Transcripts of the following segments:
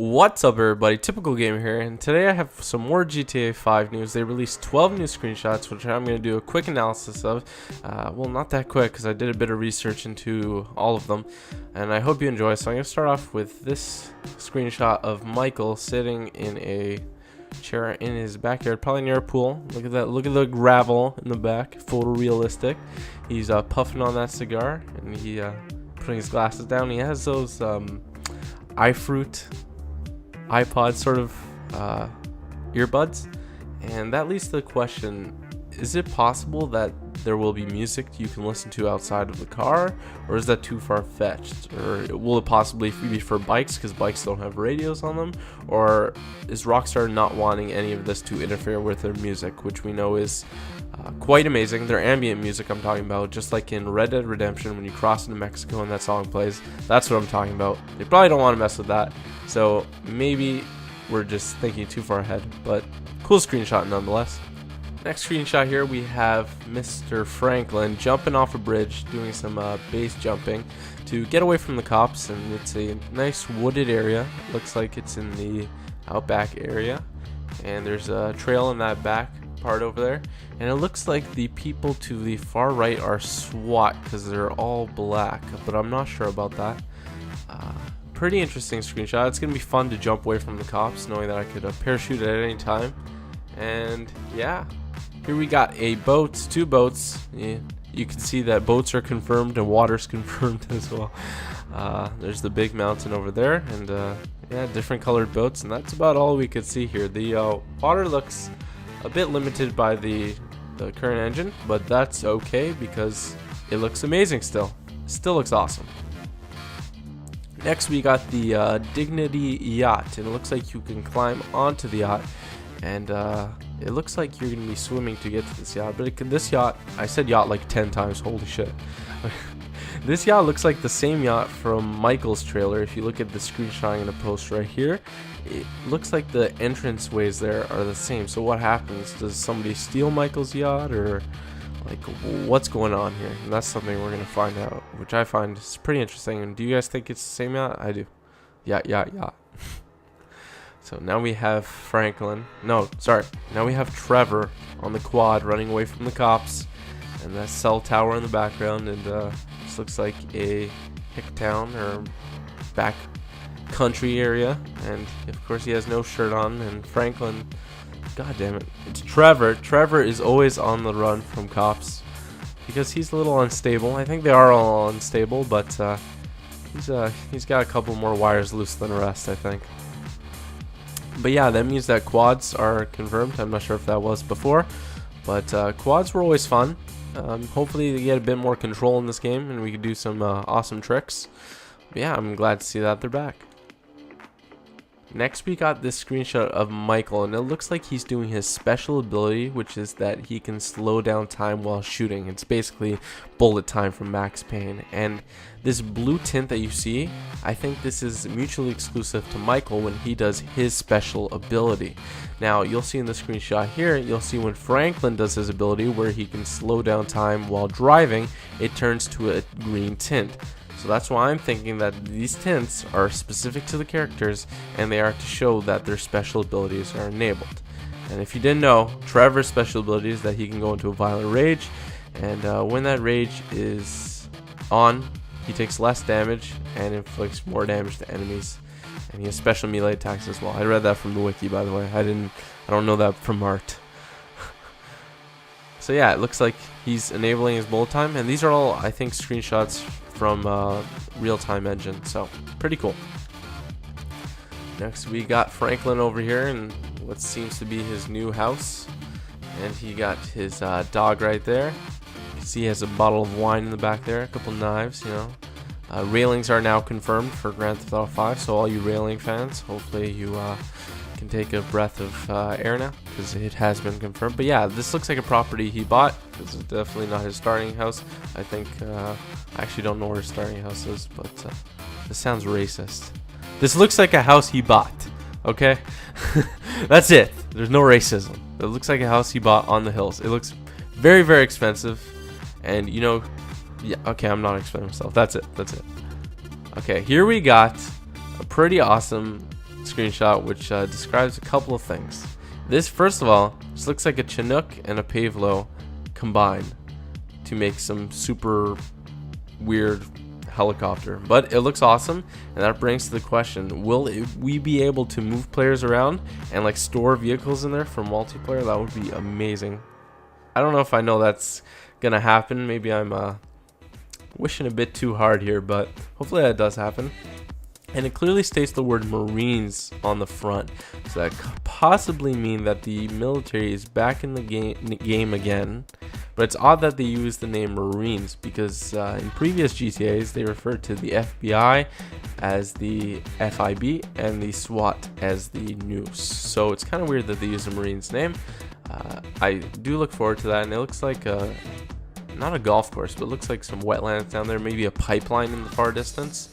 What's up, everybody? Typical Gamer here, and today I have some more GTA 5 news. They released 12 new screenshots, which I'm going to do a quick analysis of. Well, not that quick, because I did a bit of research into all of them, and I hope you enjoy. So I'm going to start off with this screenshot of Michael sitting in a chair in his backyard, probably near a pool. Look at that! Look at the gravel in the back, photorealistic. He's puffing on that cigar, and he putting his glasses down. He has those iFruit iPod sort of earbuds, and that leads to the question: is it possible that there will be music you can listen to outside of the car, or is that too far-fetched? Or will it possibly be for bikes, because bikes don't have radios on them? Or is Rockstar not wanting any of this to interfere with their music, which we know is quite amazing? Their ambient music I'm talking about, just like in Red Dead Redemption when you cross into Mexico and that song plays. That's what I'm talking about. They probably don't want to mess with that, so maybe we're just thinking too far ahead, but cool screenshot nonetheless. Next screenshot here, we have Mr. Franklin jumping off a bridge, doing some base jumping to get away from the cops, and it's a nice wooded area. Looks like it's in the outback area, and there's a trail in that back part over there, and it looks like the people to the far right are SWAT because they're all black, but I'm not sure about that. Pretty interesting screenshot. It's gonna be fun to jump away from the cops, knowing that I could parachute at any time. And yeah, here we got a boat, two boats. Yeah, you can see that boats are confirmed and water's confirmed as well. There's the big mountain over there, and yeah, different colored boats, and that's about all we could see here. The water looks a bit limited by the current engine, but that's okay because it looks amazing still. Still looks awesome. Next we got the Dignity Yacht, and it looks like you can climb onto the yacht, and it looks like you're going to be swimming to get to this yacht. But this yacht, I said yacht like 10 times, holy shit. This yacht looks like the same yacht from Michael's trailer. If you look at the screenshot I'm going to post right here, it looks like the entranceways there are the same. So what happens? Does somebody steal Michael's yacht, or like what's going on here? And that's something we're going to find out, which I find is pretty interesting. And do you guys think it's the same yacht? I do. Yeah. So now we have Franklin. No, sorry. Now we have Trevor on the quad running away from the cops, and that cell tower in the background. And this looks like a hick town or back country area. And of course he has no shirt on. And Franklin, god damn it, it's Trevor. Trevor is always on the run from cops because he's a little unstable. I think they are all unstable, but he's got a couple more wires loose than the rest, I think. But yeah, that means that quads are confirmed. I'm not sure if that was before, but quads were always fun. Hopefully they get a bit more control in this game and we can do some awesome tricks. But yeah, I'm glad to see that they're back. Next we got this screenshot of Michael, and it looks like he's doing his special ability, which is that he can slow down time while shooting. It's basically bullet time from Max Payne, and this blue tint that you see, I think this is mutually exclusive to Michael when he does his special ability. Now you'll see in the screenshot here, you'll see when Franklin does his ability where he can slow down time while driving, it turns to a green tint. So that's why I'm thinking that these tints are specific to the characters, and they are to show that their special abilities are enabled. And if you didn't know, Trevor's special ability is that he can go into a violent rage, and when that rage is on, he takes less damage and inflicts more damage to enemies. And he has special melee attacks as well. I read that from the wiki, by the way. I don't know that from art. So yeah, it looks like he's enabling his bullet time, and these are all, I think, screenshots from real-time engine, so pretty cool. Next we got Franklin over here in what seems to be his new house, and he got his dog right there. You can see he has a bottle of wine in the back there, a couple knives, you know. Railings are now confirmed for Grand Theft Auto 5, so all you railing fans, hopefully you can take a breath of air now, because it has been confirmed. But yeah, this looks like a property he bought. This is definitely not his starting house. I think I actually don't know where his starting house is, but this sounds racist. This looks like a house he bought, okay? That's it. There's no racism. It looks like a house he bought on the hills. It looks very, very expensive, and you know, yeah, okay, I'm not explaining myself. That's it. Okay, here we got a pretty awesome screenshot, which describes a couple of things. This, first of all, just looks like a Chinook and a Pavlo combined to make some super weird helicopter, but it looks awesome. And that brings to the question, will we be able to move players around and like store vehicles in there for multiplayer? That would be amazing. I don't know if I know that's gonna happen. Maybe I'm wishing a bit too hard here, but hopefully that does happen. And it clearly states the word Marines on the front, so that could possibly mean that the military is back in the game again. But it's odd that they use the name Marines, because in previous GTAs they referred to the FBI as the FIB and the SWAT as the Noose. So it's kind of weird that they use the Marines name. I do look forward to that, and it looks like not a golf course, but it looks like some wetlands down there, maybe a pipeline in the far distance,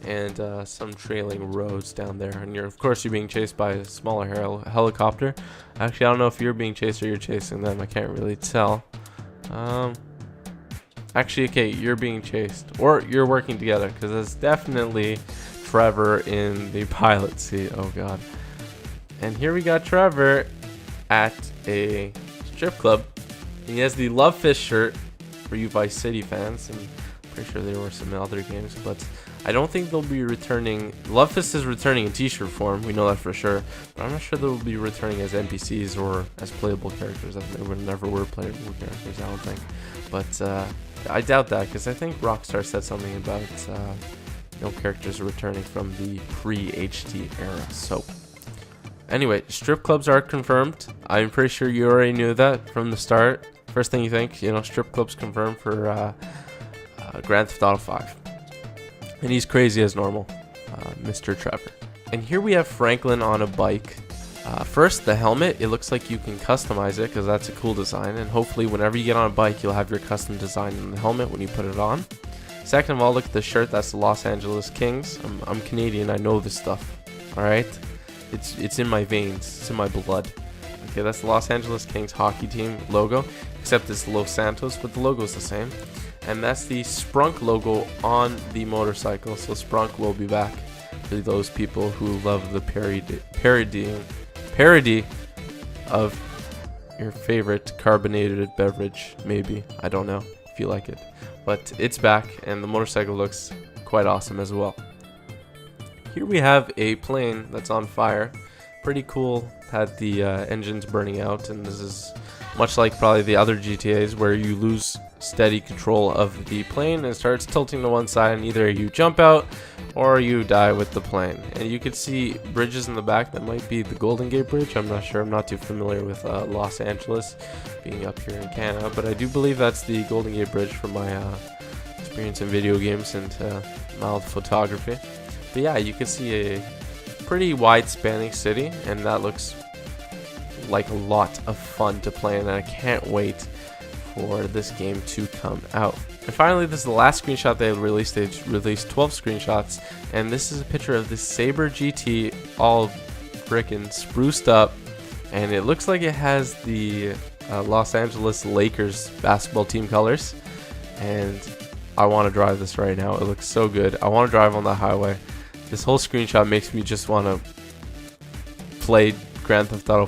and some trailing roads down there. And of course you're being chased by a smaller helicopter. Actually, I don't know if you're being chased or you're chasing them. I can't really tell. Actually, okay, you're being chased, or you're working together, because it's definitely Trevor in the pilot seat. Oh god. And here we got Trevor at a strip club. He has the Love Fish shirt for you Vice City fans, and I'm pretty sure there were some other games, but I don't think they'll be returning. Love Fist is returning in t-shirt form, we know that for sure, but I'm not sure they'll be returning as NPCs or as playable characters. They never were playable characters, I don't think. But I doubt that, because I think Rockstar said something about no characters returning from the pre-HD era. So anyway, strip clubs are confirmed. I'm pretty sure you already knew that from the start. First thing you think, strip clubs confirmed for Grand Theft Auto 5. And he's crazy as normal, Mr. Trevor. And here we have Franklin on a bike. First, the helmet. It looks like you can customize it, because that's a cool design. And hopefully whenever you get on a bike, you'll have your custom design in the helmet when you put it on. Second of all, look at the shirt. That's the Los Angeles Kings. I'm Canadian. I know this stuff. All right? It's in my veins. It's in my blood. Okay, that's the Los Angeles Kings hockey team logo, except it's Los Santos, but the logo's the same. And that's the Sprunk logo on the motorcycle. So Sprunk will be back for those people who love the parody of your favorite carbonated beverage. Maybe, I don't know if you like it, but it's back, and the motorcycle looks quite awesome as well. Here we have a plane that's on fire. Pretty cool. Had the engines burning out, and this is much like probably the other GTAs where you lose steady control of the plane and it starts tilting to one side, and either you jump out or you die with the plane. And you can see bridges in the back. That might be the Golden Gate Bridge. I'm not sure. I'm not too familiar with Los Angeles, being up here in Canada, but I do believe that's the Golden Gate Bridge from my experience in video games and mild photography. But yeah, you can see a pretty wide spanning city, and that looks like a lot of fun to play, and I can't wait for this game to come out. And finally, this is the last screenshot they released. They released 12 screenshots, and this is a picture of the Sabre GT all frickin' spruced up, and it looks like it has the Los Angeles Lakers basketball team colors, and I want to drive this right now. It looks so good. I want to drive on the highway. This whole screenshot makes me just want to play Grand Theft Auto